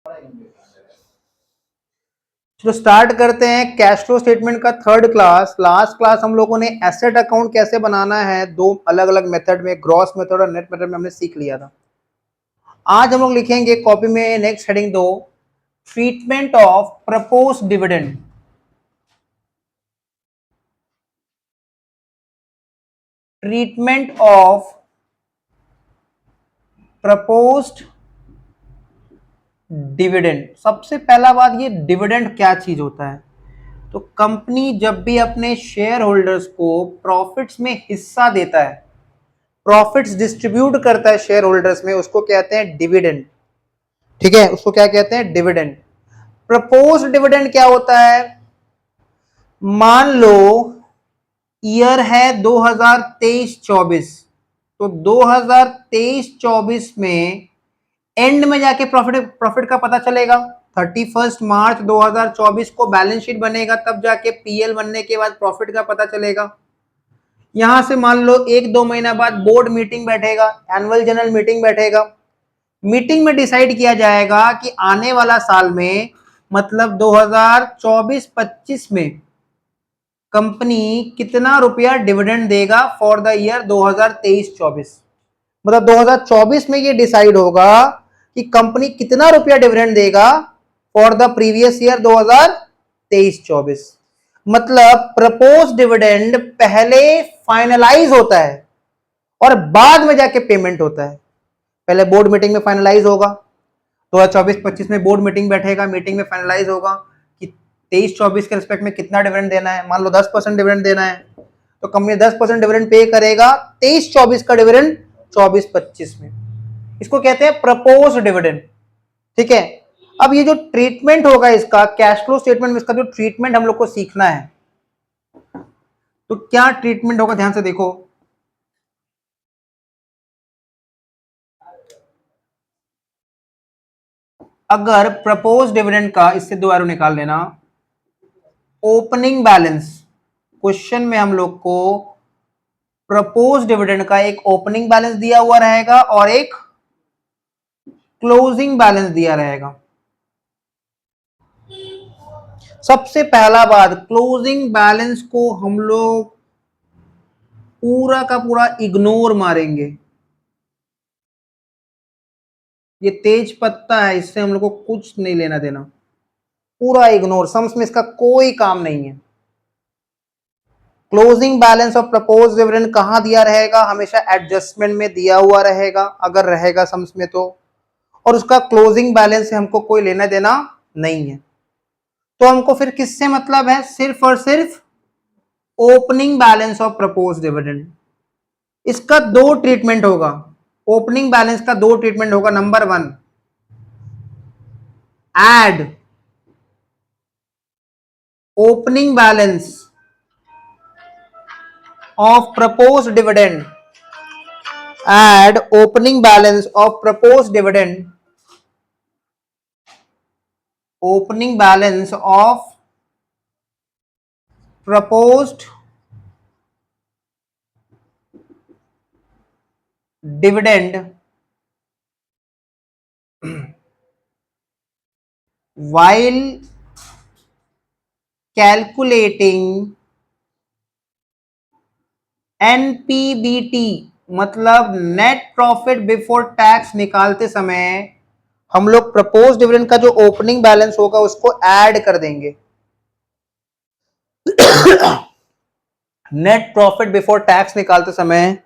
चलो स्टार्ट करते हैं कैश फ्लो स्टेटमेंट का थर्ड क्लास। लास्ट क्लास हम लोगों ने एसेट अकाउंट कैसे बनाना है दो अलग अलग मेथड में, ग्रॉस मेथड और नेट मेथड में हमने सीख लिया था। आज हम लोग लिखेंगे कॉपी में नेक्स्ट हेडिंग दो, treatment of propose dividend. Treatment of proposed dividend. सबसे पहला बात, ये डिविडेंड क्या चीज होता है? तो कंपनी जब भी अपने शेयर होल्डर्स को प्रॉफिट्स में हिस्सा देता है, प्रॉफिट्स डिस्ट्रीब्यूट करता है शेयर होल्डर्स में, उसको कहते हैं डिविडेंड। ठीक है, उसको क्या कहते हैं? डिविडेंड। प्रपोज डिविडेंड क्या होता है? मान लो ईयर है 2023-24, तो 2023-24 में एंड में जाके प्रॉफिट का पता चलेगा। 31 मार्च 2024 को बैलेंस शीट बनेगा, तब जाके पीएल बनने के बाद प्रॉफिट का पता चलेगा। यहां से मान लो 1-2 महीना बाद बोर्ड मीटिंग बैठेगा, एनुअल जनरल मीटिंग बैठेगा। मीटिंग में डिसाइड किया जाएगा कि आने वाला साल में, मतलब 2024-25 में कंपनी कितना रुपया डिविडेंड देगा फॉर द ईयर 2023-24। मतलब 2024 में ये डिसाइड होगा कि कंपनी कितना रुपया डिविडेंड देगा फॉर द प्रीवियस ईयर 2023-24। मतलब प्रपोज डिविडेंड पहले फाइनलाइज होता है और बाद में जाके पेमेंट होता है। पहले बोर्ड मीटिंग में फाइनलाइज होगा, 2024-25 में बोर्ड मीटिंग बैठेगा, मीटिंग में फाइनलाइज होगा कि 23-24 के रिस्पेक्ट में कितना डिविडेंड देना है। मान लो 10% डिविडेंड देना है, तो कंपनी 10% डिविडेंड पे करेगा 23-24 का डिविडेंड 24-25 में। इसको कहते हैं प्रपोज डिविडेंड। ठीक है, अब ये जो ट्रीटमेंट होगा इसका, कैश फ्लो स्टेटमेंट में इसका जो ट्रीटमेंट हम लोग को सीखना है, तो क्या ट्रीटमेंट होगा ध्यान से देखो। अगर प्रपोज डिविडेंड का, इससे दो एरो निकाल लेना, ओपनिंग बैलेंस, क्वेश्चन में हम लोग को प्रपोज डिविडेंड का एक ओपनिंग बैलेंस दिया हुआ रहेगा और एक क्लोजिंग बैलेंस दिया रहेगा। सबसे पहला बात, क्लोजिंग बैलेंस को हम लोग पूरा का पूरा इग्नोर मारेंगे। ये तेज पत्ता है, इससे हम लोग को कुछ नहीं लेना देना, पूरा इग्नोर। सम्स में इसका कोई काम नहीं है। Closing balance of propose dividend कहां दिया रहेगा? हमेशा एडजस्टमेंट में दिया हुआ रहेगा, अगर रहेगा सम्स में तो। और उसका क्लोजिंग बैलेंस से हमको कोई लेना देना नहीं है। तो हमको फिर किससे मतलब है? सिर्फ और सिर्फ opening balance of propose dividend. इसका दो ट्रीटमेंट होगा। ओपनिंग बैलेंस का दो ट्रीटमेंट होगा। Number 1, add opening balance of proposed dividend, add opening balance of proposed dividend, opening balance of proposed dividend while calculating NPBT, मतलब नेट प्रॉफिट बिफोर टैक्स निकालते समय हम लोग प्रपोज डिविडेंड का जो ओपनिंग बैलेंस होगा उसको ऐड कर देंगे। नेट प्रॉफिट बिफोर टैक्स निकालते समय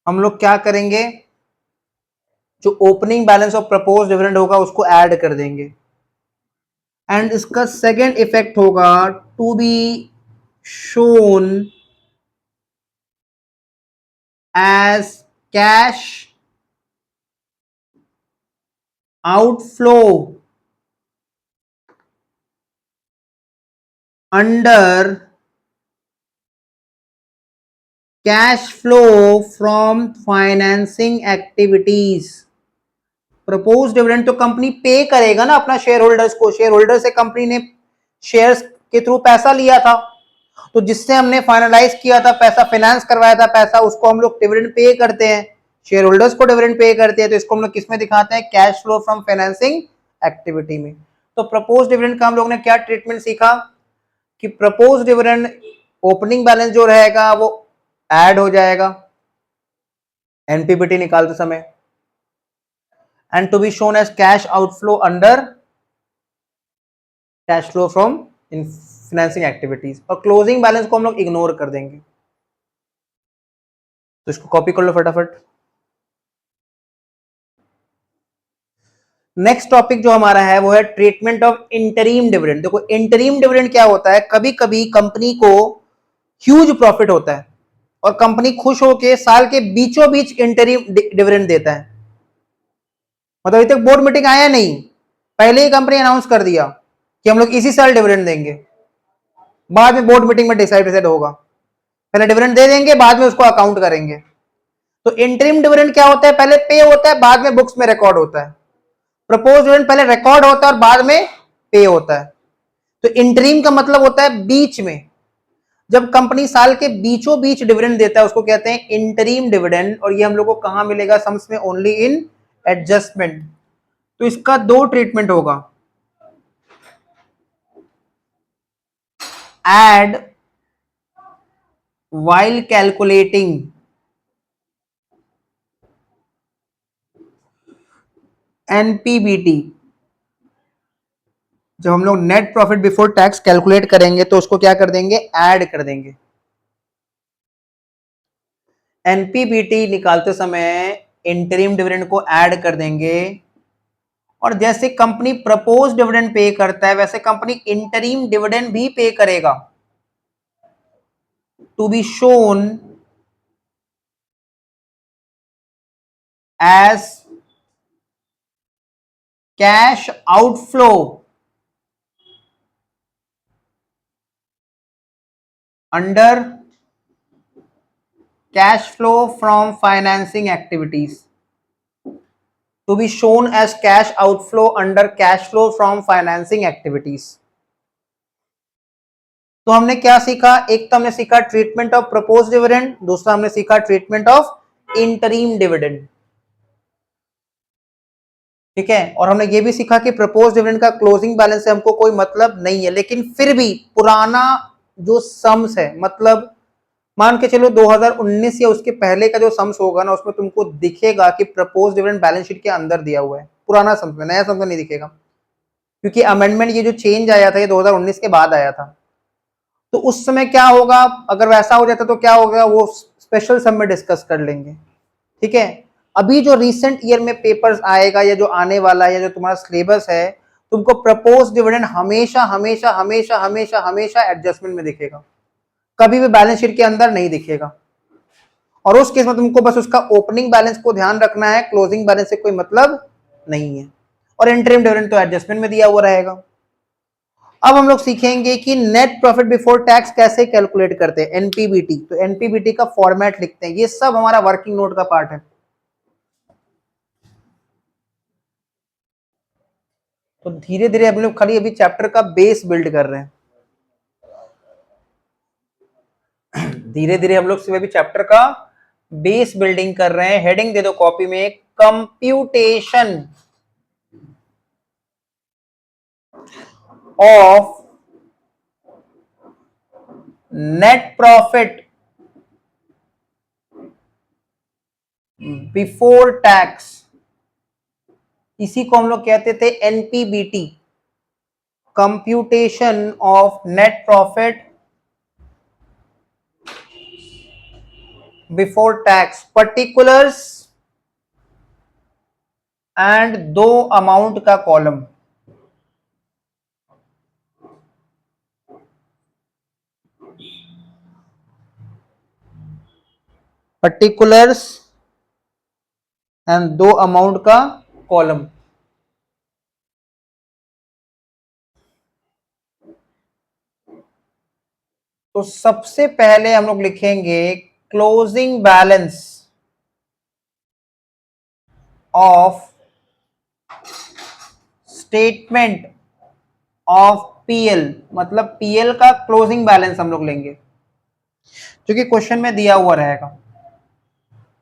हम लोग क्या करेंगे? जो opening balance of propose dividend होगा उसको ऐड कर देंगे। एंड इसका सेकेंड इफेक्ट होगा, to be shown as cash outflow under cash flow from financing activities. Propose dividend तो कंपनी पे करेगा ना अपना शेयर होल्डर्स को। शेयर होल्डर से कंपनी ने शेयर्स के थ्रू पैसा लिया था, तो जिससे हमने फाइनलाइज किया था, पैसा फाइनेंस करवाया था पैसा, उसको हम लोग डिविडेंड पे करते हैं शेयर होल्डर्स को डिविडेंड पे करती है, तो इसको हम लोग किस में दिखाते हैं, cash flow from financing activity में। तो प्रपोज डिविडेंड का हम लोग ने क्या ट्रीटमेंट सीखा कि प्रपोज डिविडेंड ओपनिंग बैलेंस जो रहेगा वो ऐड हो जाएगा एनपीबीटी निकालते समय, and to be shown as cash outflow under cash flow from in financing activities, और क्लोजिंग बैलेंस को हम लोग इग्नोर कर देंगे। तो इसको कॉपी कर लो फटाफट। नेक्स्ट टॉपिक जो हमारा है वो है ट्रीटमेंट ऑफ इंटरीम डिविडेंड। देखो इंटरीम डिविडेंड क्या होता है, कभी कभी कंपनी को ह्यूज प्रॉफिट होता है और कंपनी खुश होकर साल के बीचों बीच इंटरीम डिविडेंड देता है। मतलब अभी तक बोर्ड मीटिंग आया नहीं, पहले ही कंपनी अनाउंस कर दिया कि हम लोग इसी साल डिविडेंड देंगे, बाद में बोर्ड मीटिंग में डिसाइड होगा, पहले डिविडेंड दे देंगे बाद में उसको अकाउंट करेंगे। तो इंटरिम डिविडेंड क्या होता है, पहले पे होता है बाद में बुक्स में रिकॉर्ड होता है। प्रपोज डिविडेंड पहले रिकॉर्ड होता है और बाद में पे होता है। तो इंटरिम का मतलब होता है बीच में, जब कंपनी साल के बीचों बीच डिविडेंड देता है उसको कहते हैं इंटरिम डिविडेंड, और ये हम लोग को कहां मिलेगा, सम्स में ओनली इन एडजस्टमेंट। तो इसका दो ट्रीटमेंट होगा, एड while calculating एनपीबीटी। जब हम लोग net profit before tax calculate करेंगे तो उसको क्या कर देंगे, ऐड कर देंगे। एनपीबीटी निकालते समय इंटरिम डिविडेंड को ऐड कर देंगे, और जैसे कंपनी प्रपोज डिविडेंड पे करता है वैसे कंपनी इंटरिम डिविडेंड भी पे करेगा, to be shown as cash outflow under cash flow from financing activities, to be shown as cash outflow under cash flow from financing activities। तो हमने क्या सीखा, एक तो हमने सीखा ट्रीटमेंट ऑफ प्रपोज डिविडेंड, दूसरा हमने सीखा ट्रीटमेंट ऑफ इंटरिम डिविडेंड, ठीक है। और हमने ये भी सीखा कि प्रपोज डिविडेंड का क्लोजिंग बैलेंस से हमको कोई मतलब नहीं है, लेकिन फिर भी पुराना जो सम्स है, मतलब मान के चलो 2019 या उसके पहले का जो सम्स होगा ना, उसमें तुमको दिखेगा कि प्रपोज डिविडेंड बैलेंस शीट के अंदर दिया हुआ है, पुराना सम्स में, नया सम्स में नहीं दिखेगा, क्योंकि अमेंडमेंट ये जो चेंज आया था ये 2019 के बाद आया था। तो उस समय क्या होगा, अगर वैसा हो जाता तो क्या होगा, वो स्पेशल सम में डिस्कस कर लेंगे, ठीक है। अभी जो रिसेंट ईयर में पेपर्स आएगा या जो आने वाला है या जो तुम्हारा सिलेबस है, तुमको प्रपोज डिविडेंड हमेशा हमेशा हमेशा हमेशा हमेशा एडजस्टमेंट में दिखेगा, कभी भी बैलेंस शीट के अंदर नहीं दिखेगा। और उस केस में तुमको बस उसका ओपनिंग बैलेंस को ध्यान रखना है, क्लोजिंग बैलेंस से कोई मतलब नहीं है, और इंटरिम डिविडेंड तो एडजस्टमेंट में दिया हुआ रहेगा। अब हम लोग सीखेंगे कि नेट प्रॉफिट बिफोर टैक्स कैसे कैलकुलेट करते हैं, एनपीबीटी। तो एनपीबीटी का फॉर्मेट लिखते हैं, ये सब हमारा वर्किंग नोट का पार्ट है। तो धीरे धीरे हम लोग खाली अभी चैप्टर का बेस बिल्ड कर रहे हैं, धीरे धीरे हम लोग सिर्फ अभी चैप्टर का बेस बिल्डिंग कर रहे हैं। हेडिंग दे दो कॉपी में, computation of net profit before tax, इसी को हम लोग कहते थे NPBT, computation of net profit before tax, particulars and दो अमाउंट का कॉलम। पर्टिकुलर्स एंड दो अमाउंट का कॉलम। तो सबसे पहले हम लोग लिखेंगे closing balance of statement of PL, मतलब पीएल का क्लोजिंग बैलेंस हम लोग लेंगे जो कि क्वेश्चन में दिया हुआ रहेगा।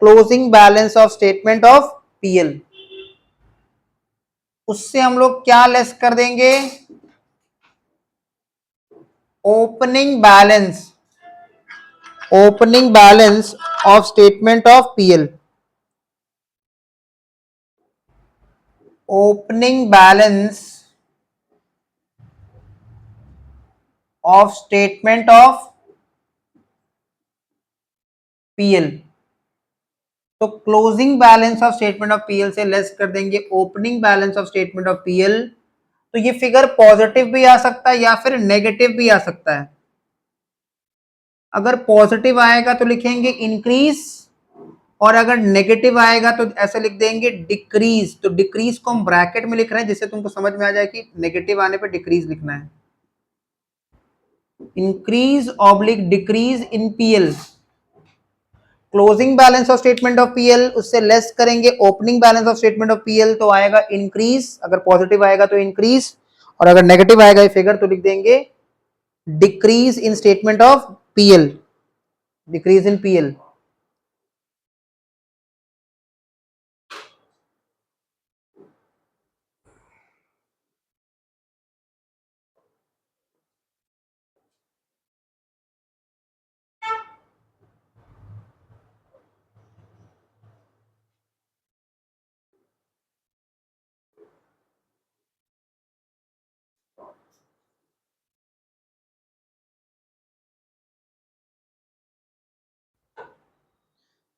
Closing balance of statement of PL, उससे हम लोग क्या लेस कर देंगे, opening balance, opening balance of statement of PL, opening balance of statement of PL. तो closing balance of statement of PL से लेस कर देंगे opening balance of statement of PL. तो ये फिगर पॉजिटिव भी आ सकता है या फिर नेगेटिव भी आ सकता है। अगर पॉजिटिव आएगा तो लिखेंगे इंक्रीज, और अगर नेगेटिव आएगा तो ऐसे लिख देंगे डिक्रीज। तो डिक्रीज को हम ब्रैकेट में लिख रहे हैं जिससे तुमको समझ में आ जाए कि नेगेटिव आने पे डिक्रीज लिखना है। Increase oblique decrease in PL, closing balance of statement of PL उससे लेस करेंगे opening balance of statement of PL, तो आएगा इंक्रीज। अगर पॉजिटिव आएगा तो इंक्रीज, और अगर नेगेटिव आएगा ये फिगर तो लिख देंगे decrease in statement of PL, decrease in PL.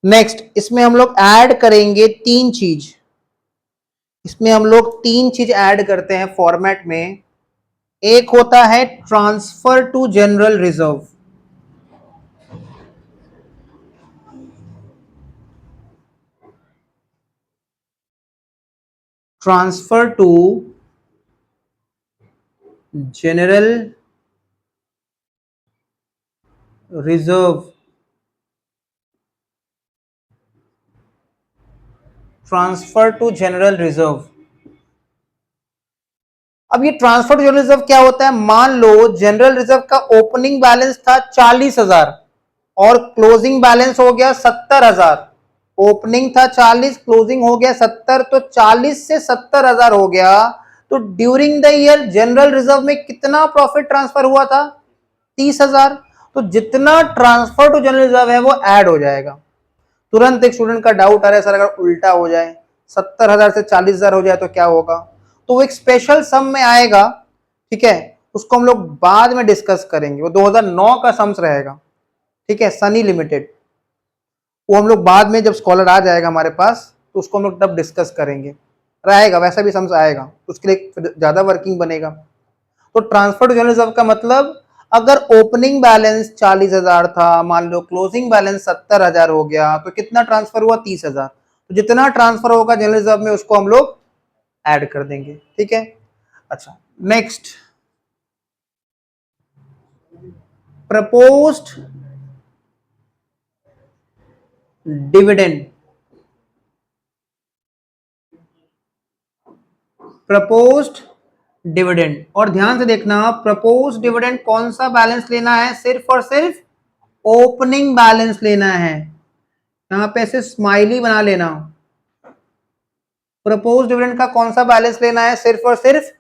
Next इसमें हम लोग ऐड करेंगे तीन चीज, इसमें हम लोग तीन चीज ऐड करते हैं फॉर्मेट में। एक होता है transfer to general reserve, transfer to general reserve, transfer to general reserve. अब ये ट्रांसफर टू जनरल रिजर्व क्या होता है, मान लो जनरल रिजर्व का ओपनिंग बैलेंस था 40,000 और क्लोजिंग बैलेंस हो गया 70,000। ओपनिंग था 40, क्लोजिंग हो गया 70, तो 40 से 70,000 हो गया। तो during the year general reserve में कितना प्रॉफिट ट्रांसफर हुआ था, 30,000। तो जितना ट्रांसफर टू जनरल रिजर्व है वो ऐड हो जाएगा। तुरंत एक स्टूडेंट का डाउट आ रहा है सर अगर उल्टा हो जाए, 70,000 से 40,000 हो जाए तो क्या होगा। तो वो एक स्पेशल सम में आएगा, ठीक है, उसको हम लोग बाद में डिस्कस करेंगे। वो 2009 का सम्स रहेगा, ठीक है, सनी लिमिटेड। वो हम लोग बाद में जब स्कॉलर आ जाएगा हमारे पास तो उसको हम लोग तब डिस्कस करेंगे, रहेगा वैसा भी सम्स आएगा, उसके लिए ज्यादा वर्किंग बनेगा। तो ट्रांसफर टू जनरल रिजर्व का मतलब अगर ओपनिंग बैलेंस 40,000 था, मान लो क्लोजिंग बैलेंस 70,000 हो गया, तो कितना ट्रांसफर हुआ, 30,000। तो जितना ट्रांसफर होगा जनरल रिजर्व में उसको हम लोग ऐड कर देंगे, ठीक है। अच्छा, next proposed dividend, proposed dividend. और ध्यान से देखना प्रपोज्ड डिविडेंड कौन सा बैलेंस लेना है, सिर्फ और सिर्फ ओपनिंग बैलेंस लेना है। यहां पे ऐसे स्माइली बना लेना। प्रपोज डिविडेंड का कौन सा बैलेंस लेना है, सिर्फ और सिर्फ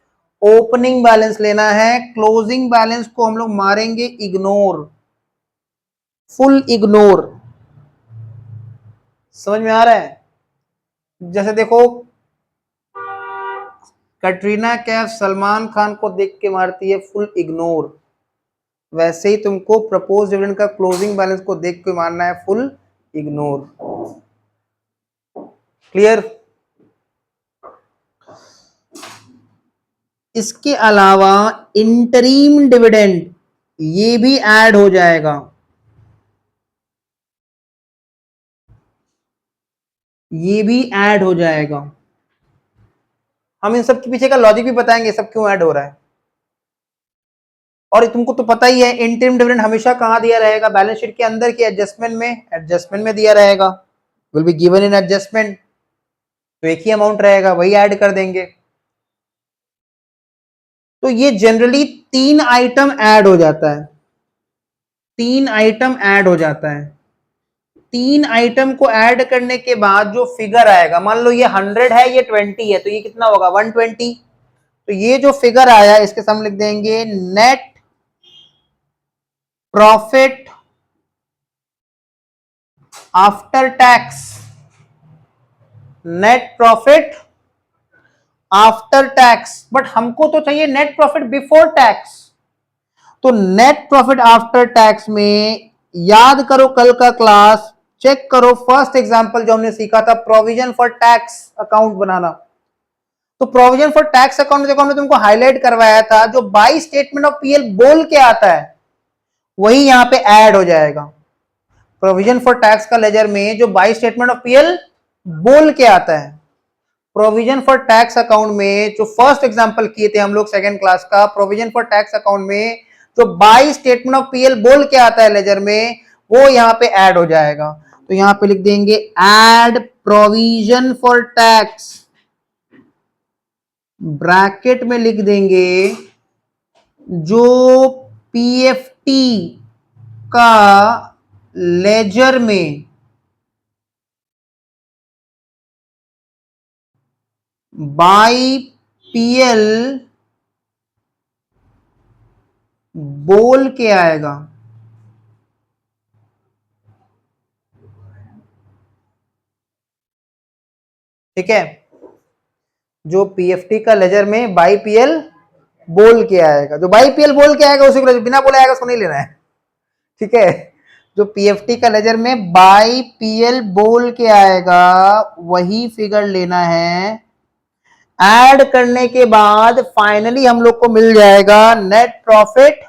ओपनिंग बैलेंस लेना है। क्लोजिंग बैलेंस को हम लोग मारेंगे इग्नोर, फुल इग्नोर। समझ में आ रहा है, जैसे देखो कटरीना कैफ सलमान खान को देख के मारती है फुल इग्नोर, वैसे ही तुमको प्रपोज डिविडेंड का क्लोजिंग बैलेंस को देख के मारना है फुल इग्नोर। क्लियर। इसके अलावा इंटरीम डिविडेंड ये भी ऐड हो जाएगा, ये भी ऐड हो जाएगा। हम इन सब के पीछे का लॉजिक भी बताएंगे सब क्यों ऐड हो रहा है। और तुमको तो पता ही है इंटरिम डिविडेंड हमेशा कहां दिया रहेगा, बैलेंस शीट के अंदर की एडजस्टमेंट में, एडजस्टमेंट में दिया रहेगा, will be given in adjustment. तो एक ही अमाउंट रहेगा, वही ऐड कर देंगे। तो ये जनरली तीन आइटम ऐड हो जाता है, तीन आइटम ऐड हो जाता है। तीन आइटम को ऐड करने के बाद जो फिगर आएगा, मान लो ये 100 है, ये 20 है, तो ये कितना होगा 120। तो ये जो फिगर आया इसके सामने लिख देंगे net profit after tax. Net profit after tax, but हमको तो चाहिए नेट प्रॉफिट बिफोर टैक्स। तो नेट प्रॉफिट आफ्टर टैक्स में याद करो कल का क्लास, चेक करो फर्स्ट एग्जांपल जो हमने सीखा था प्रोविजन फॉर टैक्स अकाउंट बनाना। तो प्रोविजन फॉर टैक्स अकाउंट देखो हमने तुमको हाईलाइट करवाया था, जो बाई स्टेटमेंट ऑफ पीएल बोल के आता है वही यहां पे ऐड हो जाएगा। प्रोविजन फॉर टैक्स का लेजर में जो बाई स्टेटमेंट ऑफ पीएल बोल के आता है, प्रोविजन फॉर टैक्स अकाउंट में जो फर्स्ट एग्जांपल किए थे हम लोग सेकंड क्लास का, प्रोविजन फॉर टैक्स अकाउंट में जो बाई स्टेटमेंट ऑफ पीएल बोल के आता है लेजर में, वो यहां पे ऐड हो जाएगा। तो यहां पे लिख देंगे add provision for tax, bracket में लिख देंगे जो पीएफटी का लेजर में बाई पीएल बोल के आएगा। ठीक है, जो पीएफटी का लेजर में बाई पीएल बोल के आएगा, जो बाई पीएल बोल के आएगा उसी को, बिना बोले आएगा उसको नहीं लेना है। ठीक है, जो पीएफटी का लेजर में बाई पीएल बोल के आएगा वही फिगर लेना है। ऐड करने के बाद फाइनली हम लोग को मिल जाएगा नेट प्रॉफिट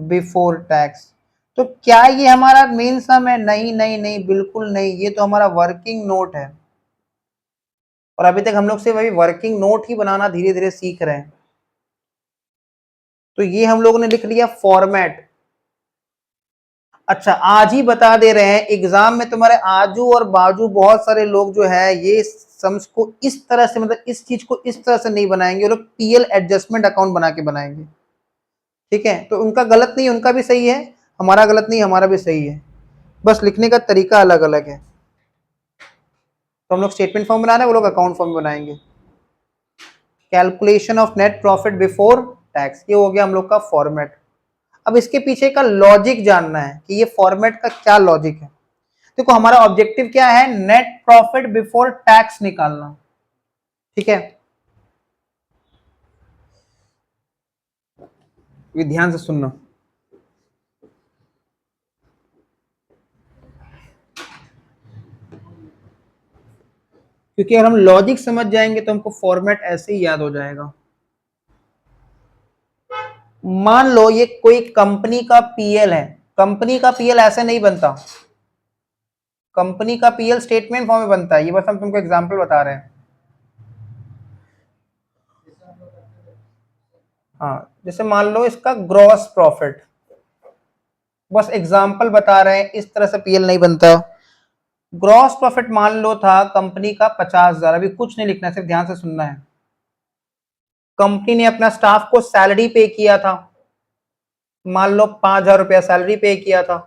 बिफोर टैक्स। तो क्या ये हमारा मेन सम है? नहीं नहीं नहीं, बिल्कुल नहीं, ये तो हमारा वर्किंग नोट है। और अभी तक हम लोग सिर्फ अभी वर्किंग नोट ही बनाना धीरे धीरे सीख रहे हैं। तो ये हम लोगों ने लिख लिया फॉर्मेट। अच्छा, आज ही बता दे रहे हैं एग्जाम में तुम्हारे आजू और बाजू बहुत सारे लोग जो है ये सम्स को इस तरह से, मतलब इस चीज को इस तरह से नहीं बनाएंगे, वो लोग पीएल एडजस्टमेंट अकाउंट बना के बनाएंगे। ठीक है, तो उनका गलत नहीं, उनका भी सही है, हमारा गलत नहीं, हमारा भी सही है, बस लिखने का तरीका अलग अलग है। तो हम लोग स्टेटमेंट फॉर्म बना रहे हैं, वो लोग अकाउंट फॉर्म बनाएंगे। Calculation of net profit before tax, ये हो गया हम लोग का फॉर्मेट। अब इसके पीछे का लॉजिक जानना है कि ये फॉर्मेट का क्या लॉजिक है। देखो हमारा ऑब्जेक्टिव क्या है, नेट प्रॉफिट बिफोर टैक्स निकालना। ठीक है, ये ध्यान से सुनना, क्योंकि अगर हम लॉजिक समझ जाएंगे तो हमको फॉर्मेट ऐसे ही याद हो जाएगा। मान लो ये कोई कंपनी का पीएल है, कंपनी का पीएल ऐसे नहीं बनता, कंपनी का पीएल स्टेटमेंट फॉर्म में बनता है। ये बस हम तुमको एग्जांपल बता रहे हैं। हाँ, जैसे मान लो इसका ग्रॉस प्रॉफिट, बस एग्जांपल बता रहे हैं, इस तरह से पीएल नहीं बनता। ग्रॉस प्रॉफिट मान लो था कंपनी का 50,000, अभी कुछ नहीं लिखना, सिर्फ ध्यान से सुनना है। कंपनी ने अपना स्टाफ को सैलरी पे किया था, मान लो 5,000 रुपया सैलरी पे किया था,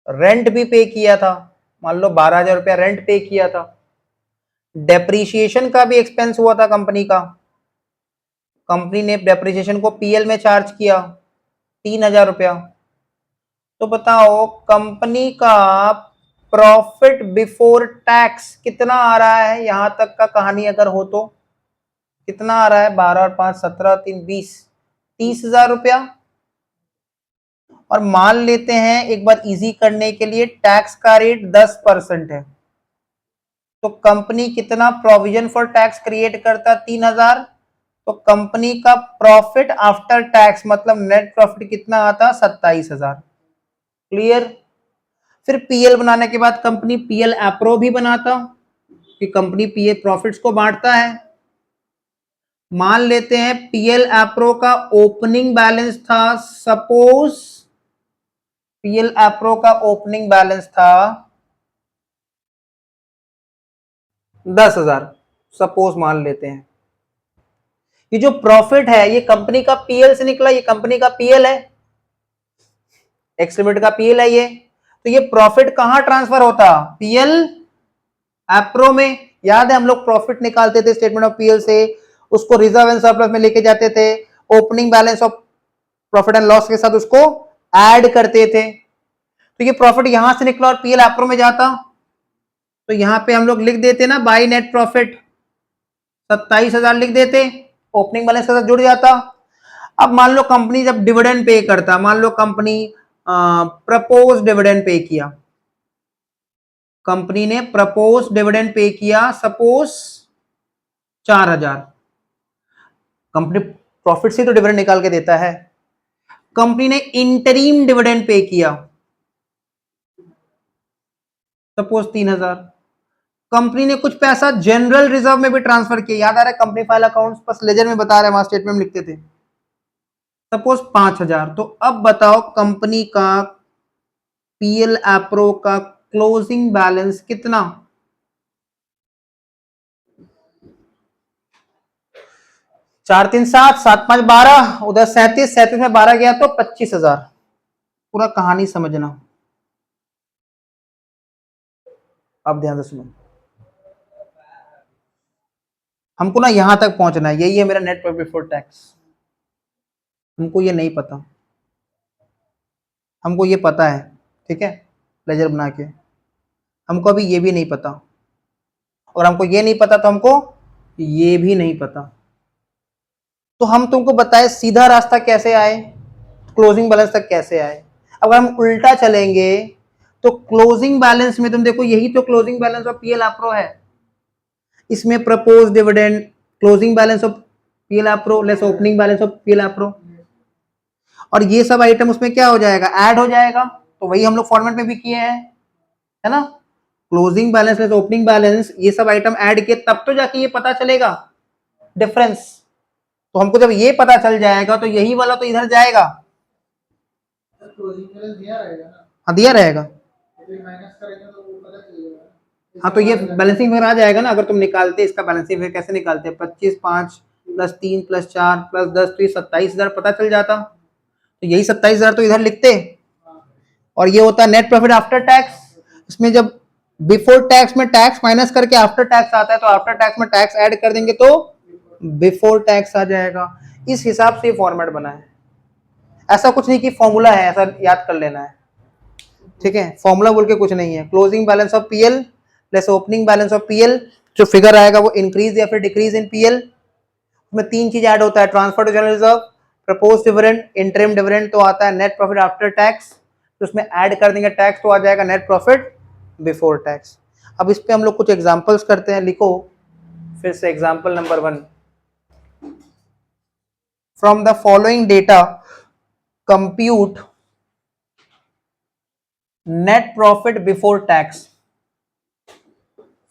रेंट भी पे किया था, मान लो 12,000 रुपया रेंट पे किया था, डेप्रीशिएशन का भी एक्सपेंस हुआ था कंपनी का, कंपनी ने डेप्रीशिएशन को पीएल में चार्ज किया 3,000 रुपया। तो बताओ कंपनी का प्रॉफिट बिफोर टैक्स कितना आ रहा है, यहां तक का कहानी अगर हो तो कितना आ रहा है, 12 और 5 17 3 20, 30,000 रुपया। और मान लेते हैं एक बार इजी करने के लिए टैक्स का रेट 10% है, तो कंपनी कितना प्रोविजन फॉर टैक्स क्रिएट करता, 3,000। तो कंपनी का प्रॉफिट आफ्टर टैक्स मतलब नेट प्रॉफिट कितना आता, 27,000। क्लियर। फिर पीएल बनाने के बाद कंपनी पीएल एप्रो भी बनाता कि कंपनी पीएल प्रॉफिट्स को बांटता है। मान लेते हैं पीएल एप्रो का ओपनिंग बैलेंस था, सपोज पीएल एप्रो का ओपनिंग बैलेंस था 10,000, सपोज मान लेते हैं। ये जो प्रॉफिट है ये कंपनी का पीएल से निकला, ये कंपनी का पीएल है, एक्स लिमिटेड का पीएल है ये। तो ये प्रॉफिट कहां ट्रांसफर होता, पीएल एप्रो में। याद है हम लोग प्रॉफिट निकालते थे स्टेटमेंट ऑफ पीएल से, उसको रिजर्व एंड सरप्लस में लेके जाते थे, opening balance of profit and loss के साथ उसको ऐड करते थे। तो ये प्रॉफिट यहां से निकला और पीएल एप्रो में जाता, तो यहां पे हम लोग लिख देते ना बाई नेट प्रॉफिट 27,000 लिख देते, ओपनिंग बैलेंस के साथ जुड़ जाता। अब मान लो कंपनी जब डिविडेंड पे करता, मान लो कंपनी प्रपोज डिविडेंड पे किया, कंपनी ने प्रपोज डिविडेंड पे किया सपोज 4,000, कंपनी प्रॉफिट से तो डिविडेंड निकाल के देता है। कंपनी ने इंटरिम डिविडेंड पे किया सपोज 3,000, कंपनी ने कुछ पैसा जनरल रिजर्व में भी ट्रांसफर किया, याद आ रहा है कंपनी फाइल अकाउंट्स बस लेजर में बता रहे हैं, वहां स्टेटमेंट में लिखते थे सपोज 5,000। तो अब बताओ कंपनी का पीएल एप्रो का क्लोजिंग बैलेंस कितना, 4 3 7 7 5 12, उधर 37, 37 में 12 गया तो 25,000। पूरा कहानी समझना, अब ध्यान से सुनो, हमको ना यहां तक पहुंचना है, यही है मेरा नेट प्रॉफिट बिफोर टैक्स। हमको ये नहीं पता, हमको ये पता है, ठीक है, लेजर बना के, हमको अभी ये भी नहीं पता, और हमको ये नहीं पता तो हमको ये भी नहीं पता। तो हम तुमको बताए सीधा रास्ता कैसे आए, क्लोजिंग बैलेंस तक कैसे आए। अगर हम उल्टा चलेंगे तो क्लोजिंग बैलेंस में तुम देखो, यही तो closing balance of PL appro है, इसमें propose dividend, closing balance of PL appro less opening balance of PL appro, और ये सब आइटम उसमें क्या हो जाएगा, ऐड हो जाएगा। तो वही हम लोग फॉर्मेट में भी किए हैं, है ना, closing balance less opening balance, ये सब आइटम ऐड किए तब तो जाके ये पता चलेगा डिफरेंस। तो हमको जब ये पता चल जाएगा तो यही वाला तो इधर जाएगा, हाँ दिया रहेगा, हाँ तो ये बैलेंसिंग फिगर आ जाएगा ना। अगर तुम निकालते इसका बैलेंसिंग फिगर कैसे निकालते हैं, 25 5 प्लस 3 प्लस 4 प्लस 10, तो ये 27,000 पता चल जाता। तो यही 27,000 तो इधर लिखते, और ये होता है नेट प्रॉफिट आफ्टर टैक्स। इसमें जब बिफोर टैक्स में टैक्स माइनस करके आफ्टर टैक्स आता है, तो आफ्टर टैक्स में टैक्स ऐड कर देंगे तो बिफोर टैक्स आ जाएगा। इस हिसाब से फॉर्मेट बना है, ऐसा कुछ नहीं कि फॉर्मूला है, ऐसा याद कर लेना है, ठीक है, फॉर्मूला बोल के कुछ नहीं है। Closing balance of PL less opening balance of PL, जो फिगर आएगा वो इंक्रीज या फिर डिक्रीज इन पीएल, उसमें 3 चीज ऐड होता है, transfer to general reserve, propose dividend, interim dividend, तो आता है नेट प्रॉफिट आफ्टर टैक्स, तो उसमें ऐड कर देंगे टैक्स तो आ जाएगा नेट प्रॉफिट बिफोर टैक्स। अब इस पे हम लोग कुछ एग्जांपल्स करते हैं, लिखो फिर से example number 1, from the following data compute net profit before tax,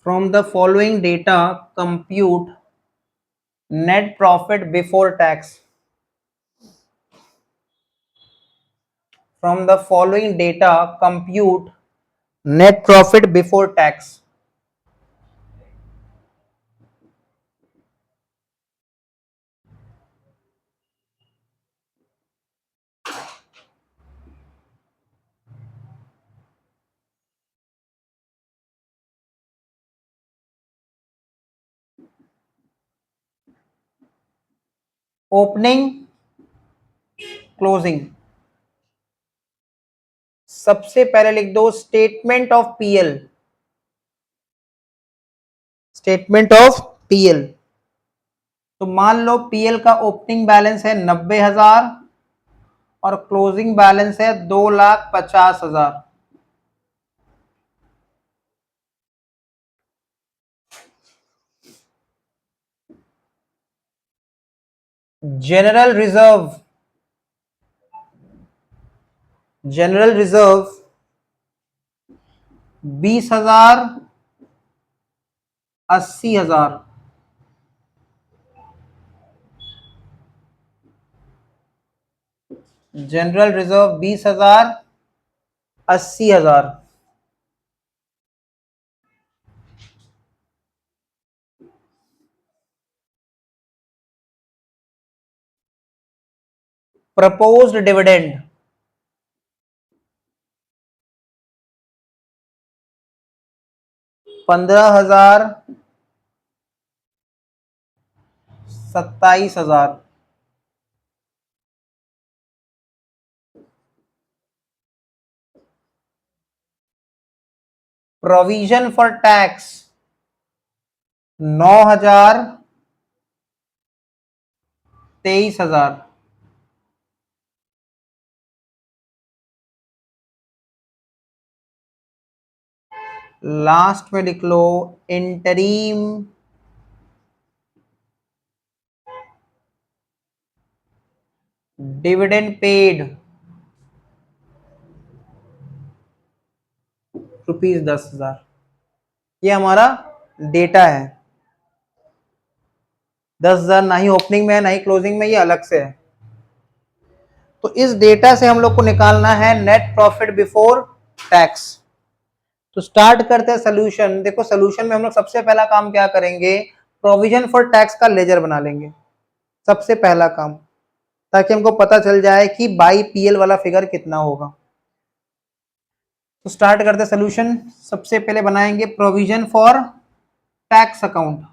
from the following data compute net profit before tax, from the following data compute net profit before tax। Opening closing, सबसे पहले लिख दो statement of PL, statement of PL. तो मान लो PL का opening balance है 90,000 और closing balance है 2,50,000। General reserve, general reserve 20,000 80,000, general reserve 20,000 80,000। Proposed dividend 15,000, 27,000। Provision for tax 9,000, 23,000। Last में लिख लो इंटरीम डिविडेंड पेड ₹10,000। ये हमारा डेटा है। 10,000 ना ही ओपनिंग में है ना ही क्लोजिंग में, ये अलग से है। तो इस डेटा से हम लोग को निकालना है नेट प्रॉफिट बिफोर टैक्स। तो स्टार्ट करते हैं सोल्यूशन। देखो सोल्यूशन में हम लोग सबसे पहला काम क्या करेंगे, प्रोविजन फॉर टैक्स का लेजर बना लेंगे सबसे पहला काम, ताकि हमको पता चल जाए कि बाई पीएल वाला फिगर कितना होगा। तो स्टार्ट करते हैं सोल्यूशन। सबसे पहले बनाएंगे provision for tax account,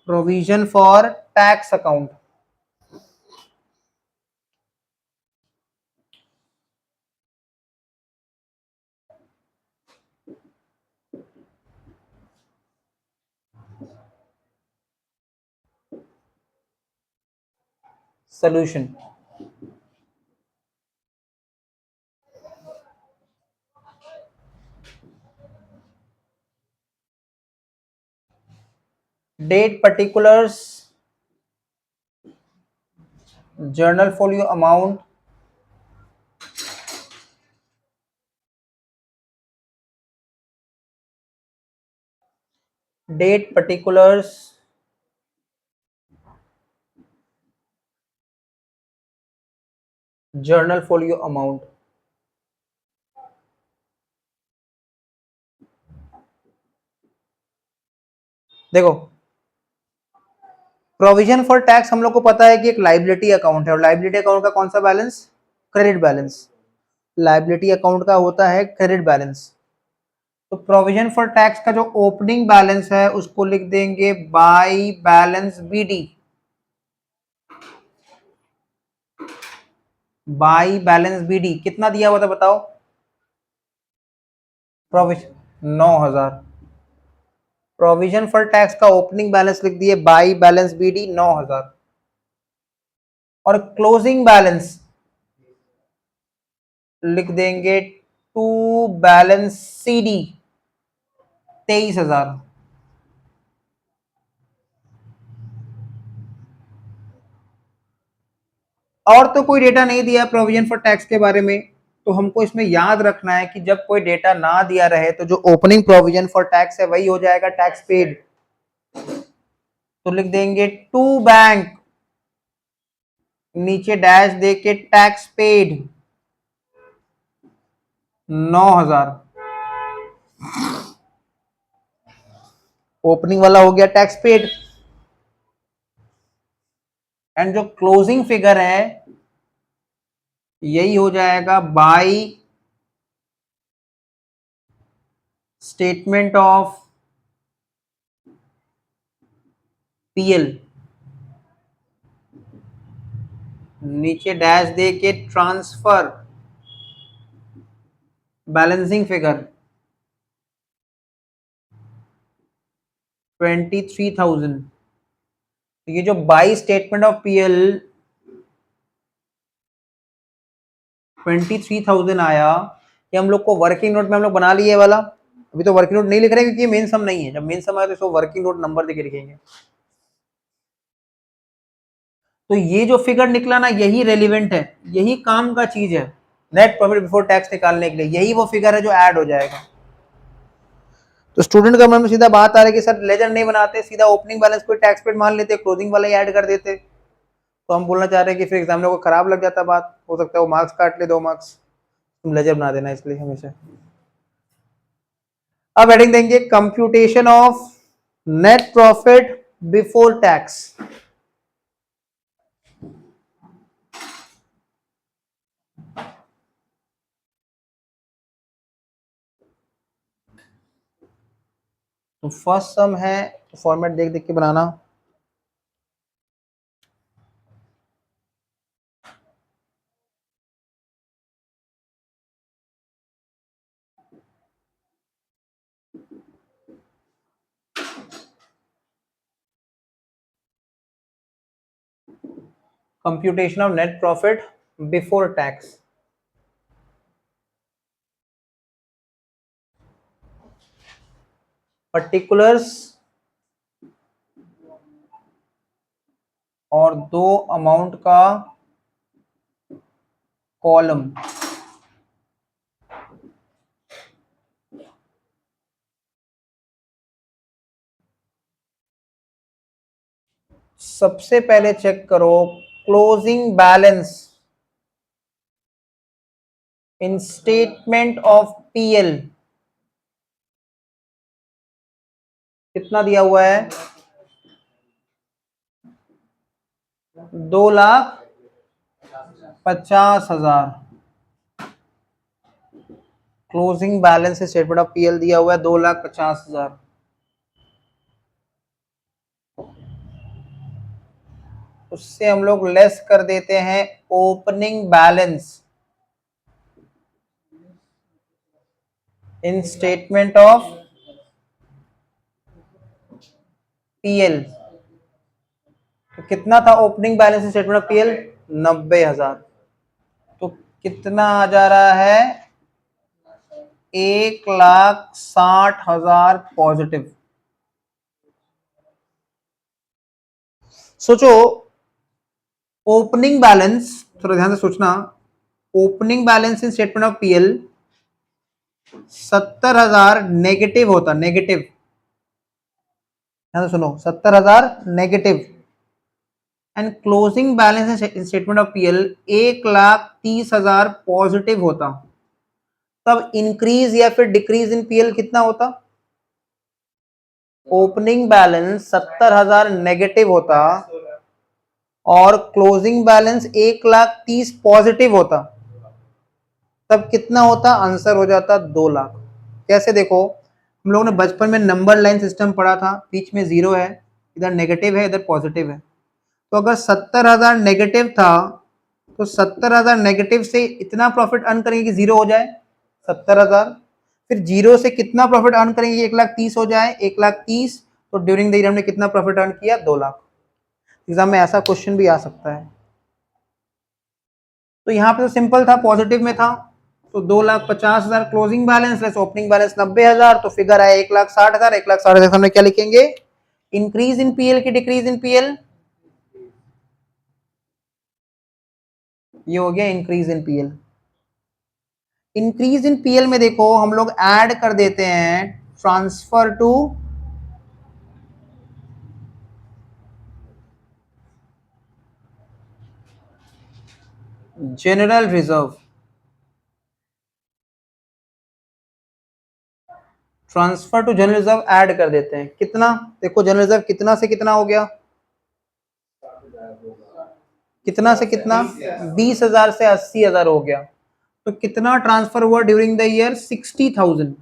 provision for tax account. Solution, date particulars, journal folio amount, date particulars, journal folio amount. देखो प्रोविजन फॉर टैक्स हम लोग को पता है कि एक लाइबिलिटी अकाउंट है, और लाइबिलिटी अकाउंट का कौन सा balance, credit balance. Liability account का होता है क्रेडिट बैलेंस। तो प्रोविजन फॉर टैक्स का जो ओपनिंग बैलेंस है उसको लिख देंगे by balance BD, by balance BD. कितना दिया हुआ था बताओ, प्रोविजन 9,000। प्रोविजन फॉर टैक्स का ओपनिंग बैलेंस लिख दिए बाई बैलेंस बीडी 9,000, और क्लोजिंग बैलेंस लिख देंगे टू बैलेंस सीडी 23,000। और तो कोई डेटा नहीं दिया प्रोविजन फॉर टैक्स के बारे में। तो हमको इसमें याद रखना है कि जब कोई डेटा ना दिया रहे तो जो ओपनिंग प्रोविजन फॉर टैक्स है वही हो जाएगा टैक्स पेड। तो लिख देंगे टू बैंक, नीचे डैश दे के टैक्स पेड 9,000। ओपनिंग वाला हो गया टैक्स पेड, एंड जो क्लोजिंग फिगर है यही हो जाएगा बाई स्टेटमेंट ऑफ पीएल, नीचे डैश दे के ट्रांसफर बैलेंसिंग फिगर 23,000। ये जो बाई स्टेटमेंट ऑफ पीएल 23,000 आया, ये हम लोग को वर्किंग नोट में हम लोग बना लिए वाला। अभी तो वर्किंग नोट नहीं लिख रहे क्योंकि मेन सम नहीं है, जब मेन सम आए तो इसको वर्किंग नोट नंबर देके लिखेंगे। तो ये जो फिगर निकला ना यही रेलिवेंट है, यही काम का चीज है नेट प्रॉफिट बिफोर टैक्स निकालने के लिए। यही वो फिगर है जो ऐड हो जाएगा। तो स्टूडेंट का मन में सीधा बात आ रही है कि सर लेजर नहीं बनाते, सीधा ओपनिंग बैलेंस को टैक्स पेड मान लेते, क्लोजिंग वाला ही ऐड कर देते। तो हम बोलना चाह रहे हैं कि फिर एग्जामिनर को खराब लग जाता बात, हो सकता है वो मार्क्स काट ले 2 मार्क्स। तुम लेजर बना देना इसलिए हमेशा। अब हेडिंग देंगे computation of net profit before tax. तो फर्स्ट सम है, फॉर्मेट देख देख के बनाना। Computation of net profit before tax. Particulars और दो अमाउंट का कॉलम। सबसे पहले चेक करो closing balance in statement of PL कितना दिया हुआ है? 2,50,000। Closing balance statement of PL दिया हुआ है 2,50,000। उससे हम लोग लेस कर देते हैं opening balance in statement of PL. तो कितना था opening balance in statement of PL? 90,000। तो कितना आ जा रहा है? 1,60,000 पॉजिटिव। सोचो ओपनिंग बैलेंस, थोड़ा ध्यान से सोचना, opening balance in statement of PL 70,000 negative होता, नेगेटिव। ध्यान से सुनो, 70,000 negative and closing balance in statement of PL 1,30,000 positive होता। तब इंक्रीज या फिर डिक्रीज इन पीएल कितना होता? ओपनिंग बैलेंस 70,000 नेगेटिव होता और क्लोजिंग बैलेंस 1,30,000 पॉजिटिव होता। तब कितना होता? आंसर हो जाता 2 लाख। कैसे? देखो, हम लोगों ने बचपन में नंबर लाइन सिस्टम पढ़ा था, बीच में जीरो है, इधर नेगेटिव है, इधर पॉजिटिव है। तो अगर 70,000 नेगेटिव था तो 70,000 नेगेटिव से इतना प्रॉफिट अर्न करेंगे कि जीरो हो जाए 70,000। फिर जीरो से कितना प्रॉफिट अर्न करेंगे? 1,30,000 हो जाए 1,30,000। तो ड्यूरिंग द ईयर हमने कितना प्रॉफिट अर्न किया? 2 लाख। एग्जाम में ऐसा क्वेश्चन भी आ सकता है। तो यहाँ पे तो सिंपल था, पॉजिटिव में था, तो 2,50,000 closing balance less opening balance 90,000, तो फिगर आया 1,60,000। 1,60,000 हमने क्या लिखेंगे? इंक्रीज इन पीएल की डिक्रीज इन पीएल? ये हो गया increase in PL. Increase in PL में देखो हम लोग ऐड कर देते हैं transfer to general reserve. Transfer to general reserve add कर देते हैं। कितना? देखो जनरल रिजर्व कितना से कितना हो गया? कितना से कितना? 20,000 से 80,000 हो गया। तो कितना ट्रांसफर हुआ during the year? 60,000।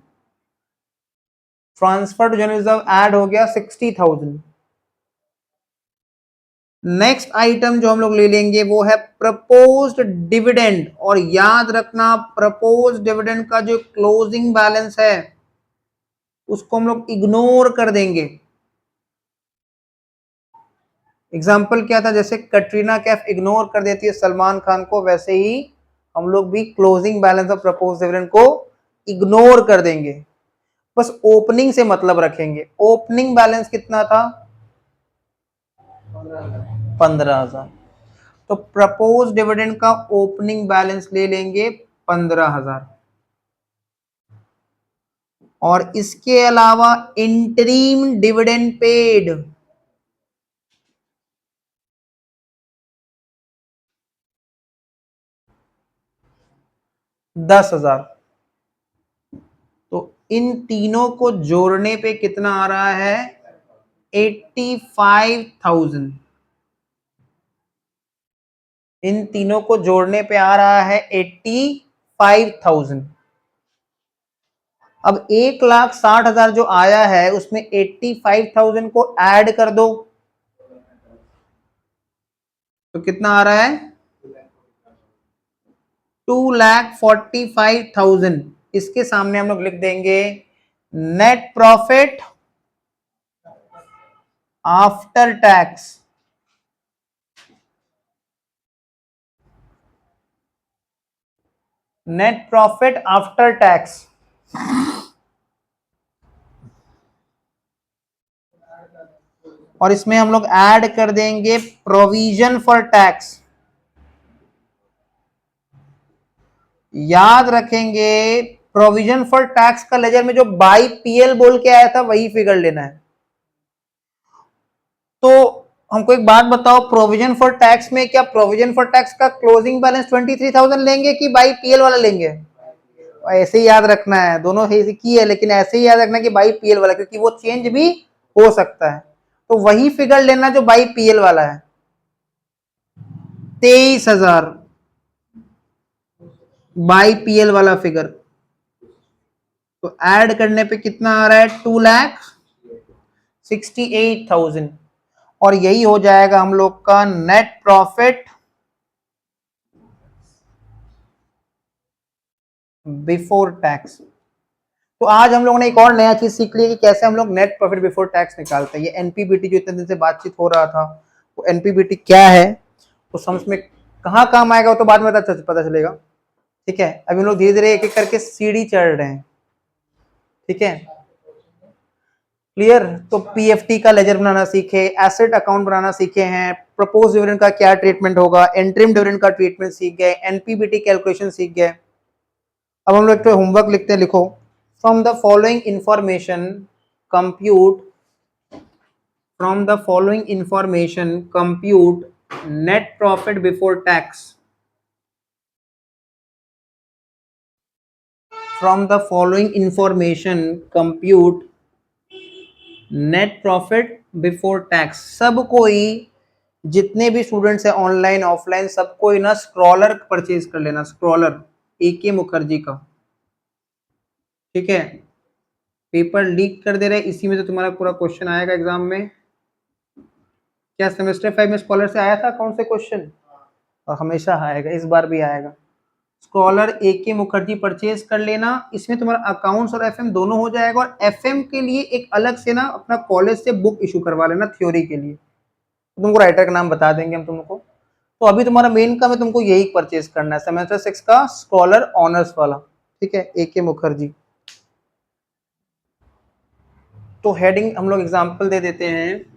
Transfer to general reserve add हो गया 60,000। नेक्स्ट आइटम जो हम लोग ले लेंगे वो है प्रपोज्ड डिविडेंड। और याद रखना प्रपोज्ड डिविडेंड का जो क्लोजिंग बैलेंस है उसको हम लोग इग्नोर कर देंगे। एग्जाम्पल क्या था? जैसे कटरीना कैफ इग्नोर कर देती है सलमान खान को, वैसे ही हम लोग भी closing balance of propose dividend को इग्नोर कर देंगे। बस ओपनिंग से मतलब रखेंगे। ओपनिंग बैलेंस कितना था? 15,000। तो प्रपोज डिविडेंड का ओपनिंग बैलेंस ले लेंगे 15,000। और इसके अलावा इंटरिम डिविडेंड पेड 10,000। तो इन तीनों को जोड़ने पे कितना आ रहा है? 85,000। इन तीनों को जोड़ने पे आ रहा है 85,000। अब 1,60,000 जो आया है उसमें 85,000 को ऐड कर दो तो कितना आ रहा है 2,45,000। इसके सामने हम लोग लिख देंगे net profit after tax. Net profit after tax. और इसमें हम लोग ऐड कर देंगे प्रोविजन फॉर टैक्स। याद रखेंगे प्रोविजन फॉर टैक्स का लेजर में जो बाई पीएल बोल के आया था वही फिगर लेना है। तो हमको एक बात बताओ, प्रोविजन फॉर टैक्स में क्या प्रोविजन फॉर टैक्स का क्लोजिंग बैलेंस 23,000 लेंगे कि बाई पीएल वाला लेंगे? ऐसे ही याद रखना है, दोनों की है लेकिन ऐसे ही याद रखना कि बाई पीएल वाला, क्योंकि वो चेंज भी हो सकता है। तो वही फिगर लेना जो बाई पीएल वाला है, 23,000 बाई पीएल वाला फिगर। तो ऐड करने पे कितना आ रहा है 2,68,000 और यही हो जाएगा हम लोग का नेट प्रॉफिट बिफोर टैक्स। तो आज हम लोगों ने एक और नया चीज सीख ली कि कैसे हम लोग नेट प्रॉफिट बिफोर टैक्स निकालते हैं। ये एनपीबीटी जो इतने दिन से बातचीत हो रहा था, वो एनपीबीटी क्या है, वो समझ में कहाँ काम आएगा वो तो बाद में पता चलेगा। ठीक है, अभी हम लोग धीरे धीरे एक एक करके सीढ़ी चढ़ रहे हैं। ठीक है, क्लियर? तो पीएफटी का लेजर बनाना सीखे, एसेट अकाउंट बनाना सीखे हैं, प्रपोज डिविडेंड का क्या ट्रीटमेंट होगा, एंट्रीम डिविडेंड का ट्रीटमेंट सीख गए, एनपीबीटी कैलकुलेशन सीख गए। अब हम लोग तो होमवर्क लिखते हैं, लिखो from the following information compute from the following information compute net profit before tax। from the following information compute net profit before tax। सब कोई, जितने भी स्टूडेंट्स हैं ऑनलाइन ऑफलाइन, सब कोई ना स्क्रॉलर परचेज कर लेना, स्क्रॉलर AK मुखर्जी का। ठीक है, पेपर लीक कर दे रहे, इसी में से तुम्हारा पूरा क्वेश्चन आएगा एग्जाम में। क्या सेमेस्टर 5 में स्कॉलर से आया था कौन से क्वेश्चन? और हमेशा आएगा, इस बार भी आएगा। स्कॉलर AK मुखर्जी परचेज कर लेना, इसमें तुम्हारा अकाउंट्स और FM दोनों हो जाएगा। और FM के लिए एक अलग से ना अपना कॉलेज से बुक इशू करवा लेना थ्योरी के लिए, तुमको राइटर का नाम बता देंगे हम तुमको। तो अभी तुम्हारा मेन काम है तुमको यही परचेज करना है, सेमेस्टर 6 का स्कॉलर ऑनर्स वाला। ठीक है, AK मुखर्जी। तो हेडिंग हम लोग एग्जाम्पल दे देते हैं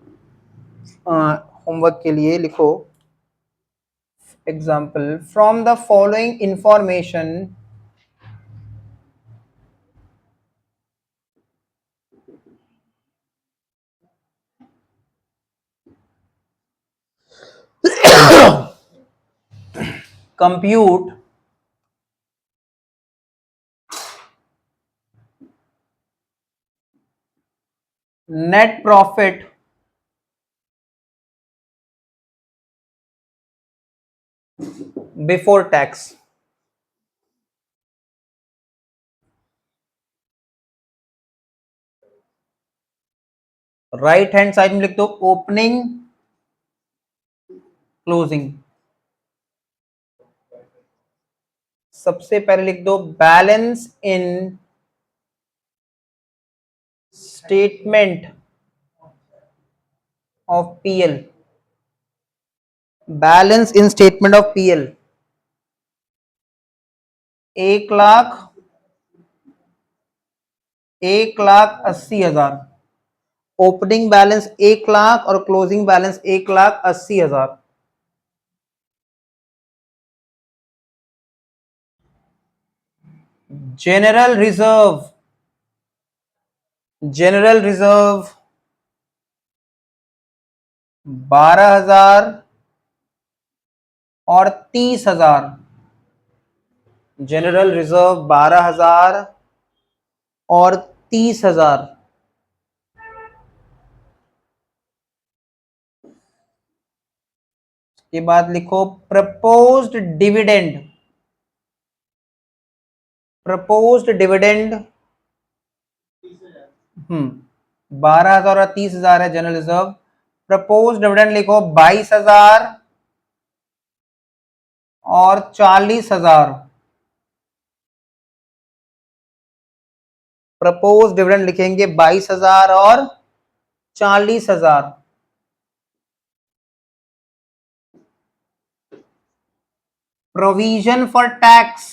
होमवर्क के लिए। लिखो example from the following information compute net profit before tax. Right hand side में लिख दो ओपनिंग क्लोजिंग। सबसे पहले लिख दो balance in statement of PL। Balance in statement of PL 1,80,000। Opening balance 1,00,000 और closing balance 1,80,000। General reserve, general reserve 12,000 और 30,000। General reserve 12,000 और 30,000। के बाद लिखो प्रपोज्ड डिविडेंड, प्रपोज्ड डिविडेंड 12,000 और 30,000 है जनरल रिजर्व। प्रपोज डिविडेंड लिखो 22,000 और 40,000। प्रपोज डिविडेंड लिखेंगे 22,000 और 40,000। Provision for tax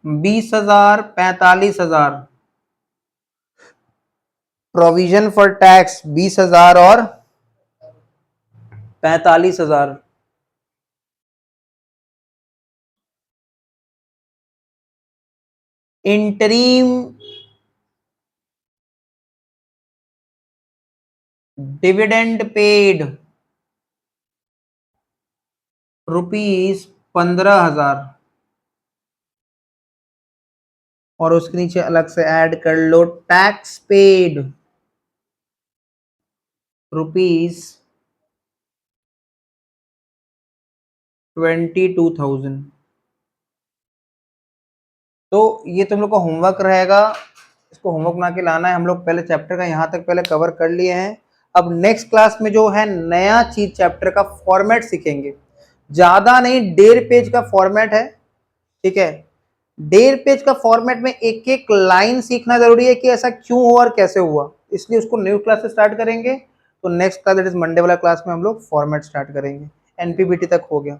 20,000 45,000। Provision for tax 20,000 और 45,000। इंटरीम डिविडेंड पेड ₹15,000 और उसके नीचे अलग से ऐड कर लो टैक्स पेड ₹22,000। तो ये तुम लोग का होमवर्क रहेगा, इसको होमवर्क बना के लाना है। हम लोग पहले चैप्टर का यहाँ तक पहले कवर कर लिए हैं। अब नेक्स्ट क्लास में जो है नया चीज चैप्टर का फॉर्मेट सीखेंगे। ज्यादा नहीं, 1.5 पेज का फॉर्मेट है, ठीक है। 1.5 पेज का फॉर्मेट में एक एक लाइन सीखना जरूरी है कि ऐसा क्यों हुआ और कैसे हुआ, इसलिए उसको न्यू क्लास से स्टार्ट करेंगे। तो next class that is Monday वाला क्लास में हम लोग फॉर्मेट स्टार्ट करेंगे। एनपीबीटी तक हो गया।